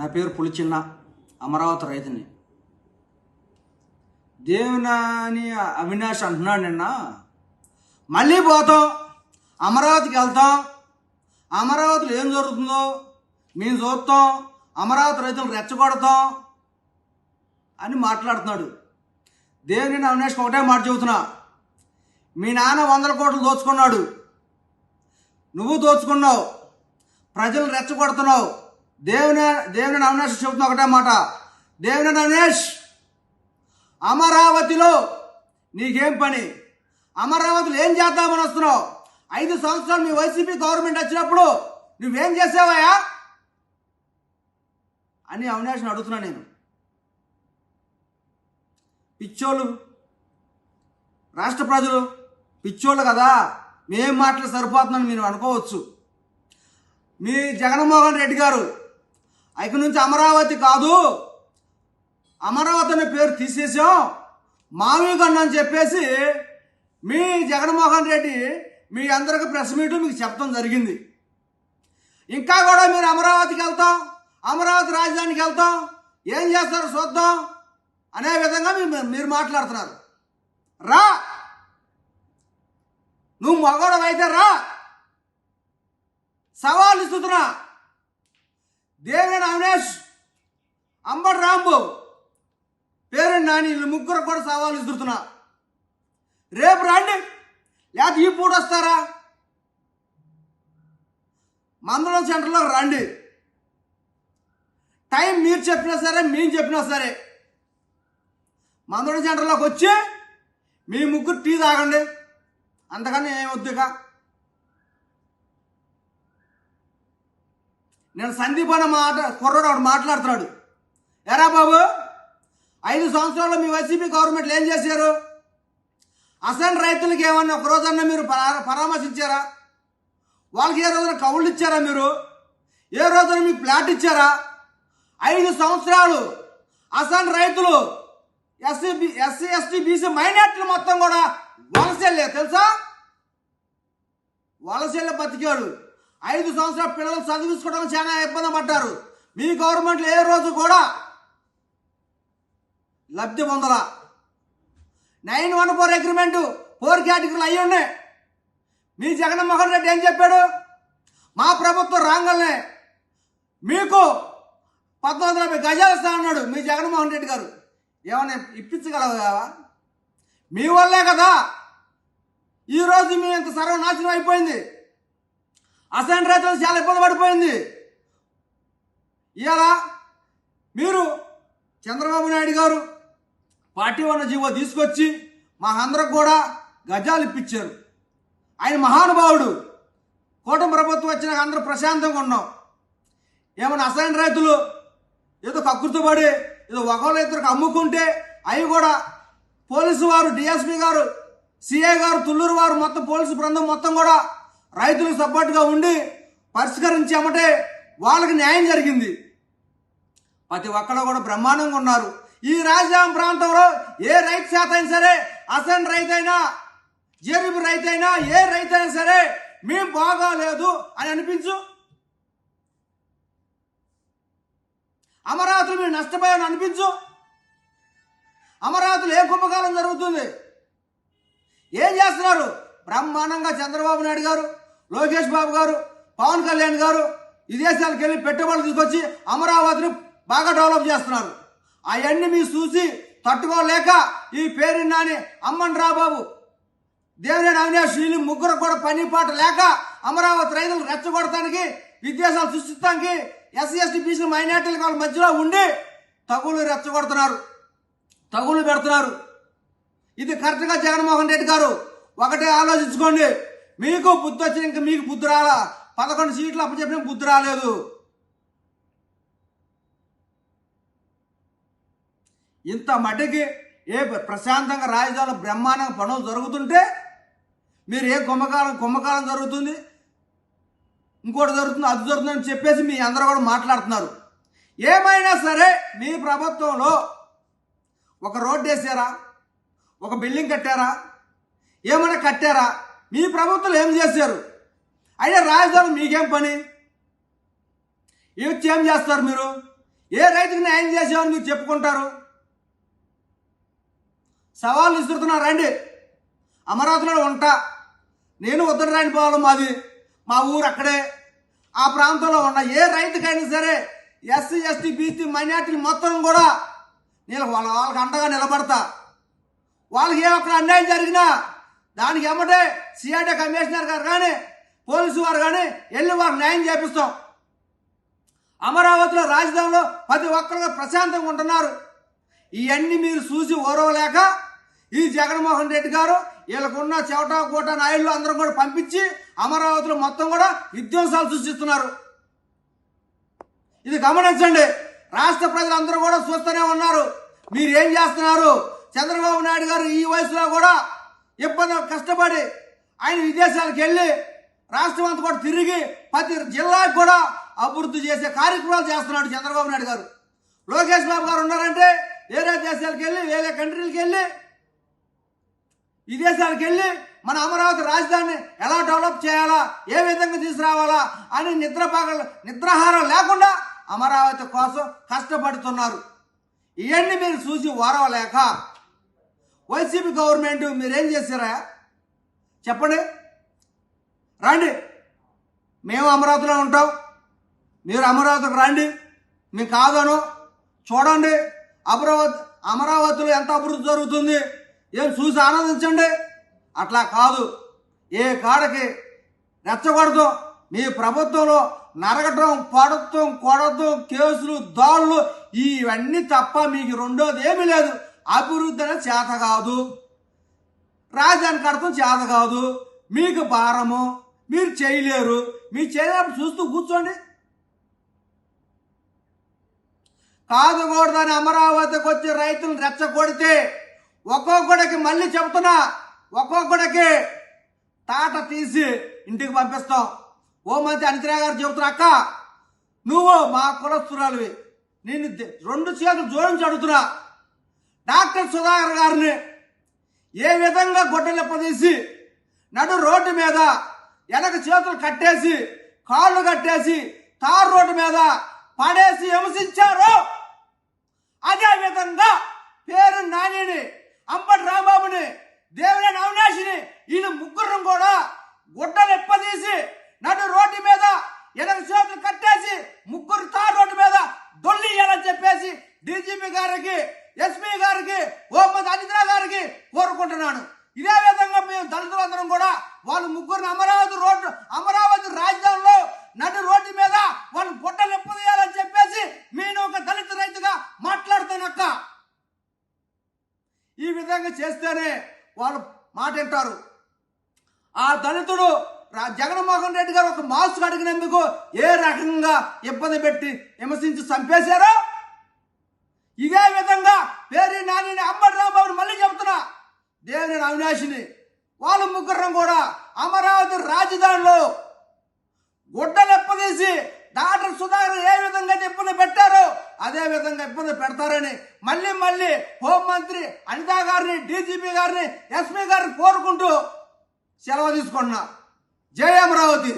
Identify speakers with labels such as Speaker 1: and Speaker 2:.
Speaker 1: నా పేరు పులిచిన్న, అమరావతి రైతుని. దేవినేని అవినాష్ అంటున్నాడు నిన్న, మళ్ళీ పోతాం, అమరావతికి వెళ్తాం, అమరావతిలో ఏం జరుగుతుందో మేము చూస్తాం, అమరావతి రైతులు రెచ్చగొడతాం అని మాట్లాడుతున్నాడు. దేవినేని అవినాష్కి ఒకటే మాట చెబుతున్నా, మీ నాన్న 100 కోట్లు దోచుకున్నాడు, నువ్వు దోచుకున్నావు, ప్రజలు రెచ్చగొడుతున్నావు. దేవినేని అవినాష్ చెబుతున్నా ఒకటే మాట, దేవినేని అవినాష్, అమరావతిలో నీకేం పని? అమరావతిలో ఏం చేద్దామని వస్తున్నావు? 5 సంవత్సరాలు మీ వైసీపీ గవర్నమెంట్ వచ్చినప్పుడు నువ్వేం చేసావయ్యా అని అవినాష్ని అడుగుతున్నా నేను. పిచ్చోళ్ళు, రాష్ట్ర ప్రజలు పిచ్చోళ్ళు కదా, మేం మాటలు సరిపోతుందని మీరు అనుకోవచ్చు. మీ జగన్మోహన్ రెడ్డి గారు ఇక నుంచి అమరావతి కాదు, అమరావతి అనే పేరు తీసేసాం, మామిగొండ అని చెప్పేసి మీ జగన్మోహన్ రెడ్డి మీ అందరికి ప్రెస్ మీట్ మీకు చెప్పడం జరిగింది. ఇంకా కూడా మీరు అమరావతికి వెళ్తాం, అమరావతి రాజధానికి వెళ్తాం, ఏం చేస్తారో చూద్దాం అనే విధంగా మీరు మాట్లాడుతున్నారు. రా, నువ్వు మగవాడు అయితే రా, సవాల్ ఇస్తున్నా. దేవినేని అవినాష్, అంబటి రాంబాబు, పేరెంట్ నాని, వీళ్ళు ముగ్గురు కూడా సవాల్ ఇస్తున్నా. రేపు రండి, లేకపోతే ఈ పూట వస్తారా, మందడం సెంటర్లో రండి. టైం మీరు చెప్పినా సరే, మేము చెప్పినా సరే, మందడం సెంటర్లోకి వచ్చి మీ ముగ్గురు టీ తాగండి, అంతకన్నా ఏమొద్దుగా. నేను సందీప్ అన్న కుర్రాడు ఒకడు మాట్లాడుతున్నాడు. ఎరా బాబు, 5 సంవత్సరాల్లో మీ వైసీపీ గవర్నమెంట్లు ఏం చేశారు? అసలు రైతులకి ఏమన్నా ఒక రోజన్నా మీరు పరామర్శించారా? వాళ్ళకి ఏ రోజున కౌళ్ళు ఇచ్చారా? మీరు ఏ రోజున మీకు ప్లాట్ ఇచ్చారా? 5 సంవత్సరాలు అసలు రైతులు ఎస్సీ ఎస్టీ బీసీ మైనార్టీలు మొత్తం కూడా వలసెళ్ళే, తెలుసా? వలసెళ్ళే బతికాడు. 5 సంవత్సరాల పిల్లలు చదివించుకోవడానికి చాలా ఇబ్బంది పడ్డారు. మీ గవర్నమెంట్లో ఏ రోజు కూడా లబ్ధి పొందలా. 914 అగ్రిమెంట్ 4 కేటగిరీలు అయ్యి ఉన్నాయి. మీ జగన్మోహన్ రెడ్డి ఏం చెప్పాడు? మా ప్రభుత్వం రాగానే మీకు 1450 గజాలు ఇస్తా అన్నాడు మీ జగన్మోహన్ రెడ్డి గారు. ఏమైనా ఇప్పించగలవా? మీ వల్లే కదా ఈరోజు మీ ఇంత సర్వనాశనం అయిపోయింది. అసైన్ రైతులు చాలా ఇబ్బంది పడిపోయింది. ఇవాళ మీరు చంద్రబాబు నాయుడు గారు పార్టీ ఉన్న జీవో తీసుకొచ్చి మా అందరికి కూడా గజాలు ఇప్పించారు. ఆయన మహానుభావుడు. కూటమి ప్రభుత్వం వచ్చినాక అందరూ ప్రశాంతంగా ఉన్నాం. ఏమన్నా అసైన్ రైతులు ఏదో కక్కుర్తుపడి ఏదో ఒకళ్ళు ఇద్దరికి అమ్ముకుంటే అవి కూడా పోలీసు వారు, డిఎస్పీ గారు, సిఐ గారు, తుళ్ళూరు వారు, మొత్తం పోలీసు బృందం మొత్తం కూడా రైతులకు సపోర్ట్గా ఉండి పరిష్కరించామంటే వాళ్ళకి న్యాయం జరిగింది. ప్రతి ఒక్కళ్ళు కూడా బ్రహ్మాండంగా ఉన్నారు. ఈ రాజధాని ప్రాంతంలో ఏ రైతు శాతం అయినా సరే, అసలు రైతైనా, జరీబు రైతైనా, ఏ రైతైనా సరే మేం బాగాలేదు అని అనిపించు. అమరావతిలో మీరు నష్టపోయాని అనిపించు. అమరావతిలో ఏ కుంభకాలం జరుగుతుంది? ఏం చేస్తున్నారు? బ్రహ్మాండంగా చంద్రబాబు నాయుడు గారు, లోకేష్ బాబు గారు, పవన్ కళ్యాణ్ గారు విదేశాలకు వెళ్ళి పెట్టుబడులు తీసుకొచ్చి అమరావతిని బాగా డెవలప్ చేస్తున్నారు. అవన్నీ మీరు చూసి తట్టుకోలేక ఈ పేరు నాని, అమ్మన్ రాబాబు, దేవినేని అవినాష్ వీళ్ళు ముగ్గురు కూడా పని పాట లేక అమరావతి రైతులు రెచ్చగొడటానికి, విద్వేషాలు సృష్టించడానికి, ఎస్సీ ఎస్టీ బీసీ మైనార్టీల వాళ్ళ మధ్యలో ఉండి తగులు రెచ్చగొడుతున్నారు, తగులు పెడుతున్నారు. ఇది కరెక్ట్గా జగన్మోహన్ రెడ్డి గారు ఒకటే ఆలోచించుకోండి. మీకు బుద్ధి వచ్చిన ఇంకా మీకు బుద్ధి రాలా. 11 సీట్లు అప్పచెప్పిన బుద్ధి రాలేదు. ఇంత మట్టికి ప్రశాంతంగా రాజధానిలో బ్రహ్మాండంగా పనులు జరుగుతుంటే మీరు కుంభకాలం జరుగుతుంది, ఇంకోటి జరుగుతుంది, అది జరుగుతుంది అని చెప్పేసి మీ అందరూ కూడా మాట్లాడుతున్నారు. ఏమైనా సరే మీ ప్రభుత్వంలో ఒక రోడ్డు వేసారా? ఒక బిల్డింగ్ కట్టారా? ఏమైనా కట్టారా? మీ ప్రభుత్వం ఏం చేశారు? అయినా రాజధాని మీకేం పని? ఏం చేస్తారు మీరు? ఏ రైతుకి న్యాయం చేసామని మీరు చెప్పుకుంటారు? సవాళ్ళు విసురుతున్నారు. రండి, అమరావతిలో ఉంటా నేను. ఉత్తరాయణ పోవాలి మాది, మా ఊరు అక్కడే. ఆ ప్రాంతంలో ఉన్న ఏ రైతుకైనా సరే, ఎస్సీ ఎస్టీ బీసీ మైనార్టీలు మొత్తం కూడా నేను వాళ్ళకి అండగా నిలబడతా. వాళ్ళకి ఏ ఒక్క అన్యాయం జరిగినా దానికి ఎమ్మటే సిఐడి కమిషనర్ గారు కానీ పోలీసు వారు కానీ వెళ్ళి వారికి న్యాయం చేపిస్తాం. అమరావతిలో రాజధానిలో ప్రతి ఒక్కరు ప్రశాంతంగా ఉంటున్నారు. ఇవన్నీ మీరు చూసి ఓరవలేక ఈ జగన్మోహన్ రెడ్డి గారు వీళ్ళకున్న చెవటా కోట నాయుళ్ళు అందరూ కూడా పంపించి అమరావతిలో మొత్తం కూడా విధ్వంసాలు సృష్టిస్తున్నారు. ఇది గమనించండి. రాష్ట్ర ప్రజలందరూ కూడా చూస్తూనే ఉన్నారు మీరు ఏం చేస్తున్నారు. చంద్రబాబు నాయుడు గారు ఈ వయసులో కూడా ఇబ్బంది కష్టపడి ఆయన విదేశాలకు వెళ్ళి రాష్ట్రం అంతా కూడా తిరిగి ప్రతి జిల్లాకు కూడా అభివృద్ధి చేసే కార్యక్రమాలు చేస్తున్నాడు చంద్రబాబు నాయుడు గారు. లోకేష్ బాబు గారు ఉన్నారంటే వేరే దేశాలకు వెళ్ళి వేరే కంట్రీలకు వెళ్ళి విదేశాలకు వెళ్ళి మన అమరావతి రాజధానిని ఎలా డెవలప్ చేయాలా, ఏ విధంగా తీసుకురావాలా అని నిద్రాహారం లేకుండా అమరావతి కోసం కష్టపడుతున్నారు. ఇవన్నీ మీరు చూసి ఓరవలేక వైసీపీ గవర్నమెంట్ మీరేం చేశారా చెప్పండి. రండి, మేము అమరావతిలో ఉంటాం, మీరు అమరావతికి రండి. మీకు కాదను చూడండి అమరావతిలో ఎంత అభివృద్ధి జరుగుతుంది ఏం చూసి ఆనందించండి. అట్లా కాదు, ఏ కాడకి రెచ్చగొడదు. మీ ప్రభుత్వంలో నరగటం, పడటం, కొడటం, కేసులు, దాడులు ఇవన్నీ తప్ప మీకు రెండోది ఏమీ లేదు. అభివృద్ధి అనేది చేత కాదు, రాజధాని కడతం చేత కాదు, మీకు భారము, మీరు చేయలేరు. మీరు చేయలేనప్పుడు చూస్తూ కూర్చోండి. కాదుకూడదని అమరావతికి వచ్చి రైతులు రెచ్చగొడితే ఒక్కొక్కడికి మళ్ళీ చెబుతున్నా, ఒక్కొక్కడికి తాట తీసి ఇంటికి పంపిస్తాం. హోంమంత్రి అనిత గారు చెబుతున్నా, అక్క నువ్వు మా కులస్తురాలివి, నేను 2 చేతులు జోడించి అడుగుతున్నా. డాక్టర్ సుధాకర్ గారిని ఏ విధంగా గొడ్డలిప్పదీసి నడు రోడ్డు మీద వెనక చేతులు కట్టేసి కాళ్ళు కట్టేసి తారు రోడ్డు మీద పడేసి హింసించారు, అదే విధంగా పేరు నానిని, అంబటి రాంబాబుని, దేవినేని అవినాష్ని వీళ్ళు ముగ్గురం కూడా గుడ్డలు ఎప్పదీసి నడు రోడ్డు మీద వెనక చేతులు కట్టేసి ముగ్గురు తారు రోడ్డు మీద దొల్లియాలని చెప్పేసి డీజీపీ గారికి, ఎస్పీ గారికి, హోంమంత్రి అనిత గారికి కోరుకుంటున్నాను. ఇదే విధంగా మేము దళితులందరం కూడా వాళ్ళు ముగ్గురిని అమరావతి రాజధానిలో నడు రోడ్డు మీద వాళ్ళు గుడ్డలు ఎప్పదీయాలని చెప్పేసి నేను ఒక దళిత రైతుగా మాట్లాడుతానక్క. ఈ విధంగా చేస్తేనే వాళ్ళు మాట వింటారు. ఆ దళితుడు జగన్మోహన్ రెడ్డి గారు ఒక మాస్క్ అడిగినందుకు ఏ రకంగా ఇబ్బంది పెట్టి విమర్శించి చంపేశారో ఇదే విధంగా పేరు నానిని, అంబటి రాంబాబుని మళ్ళీ చెబుతున్నా, దేవినేని అవినాష్ని వాళ్ళ ముగ్గురం కూడా అమరావతి రాజధానిలో గుడ్డలు ఎప్పదీసి డాక్టర్ సుధాకర్ ఏ విధంగా ఇబ్బంది పెట్టారో అదే విధంగా ఇబ్బంది పెడతారని మళ్ళీ హోంమంత్రి అనిత గారిని, డీజీపీ గారిని, ఎస్పీ గారిని కోరుకుంటూ సెలవు తీసుకుంటున్నా. జై అమరావతి.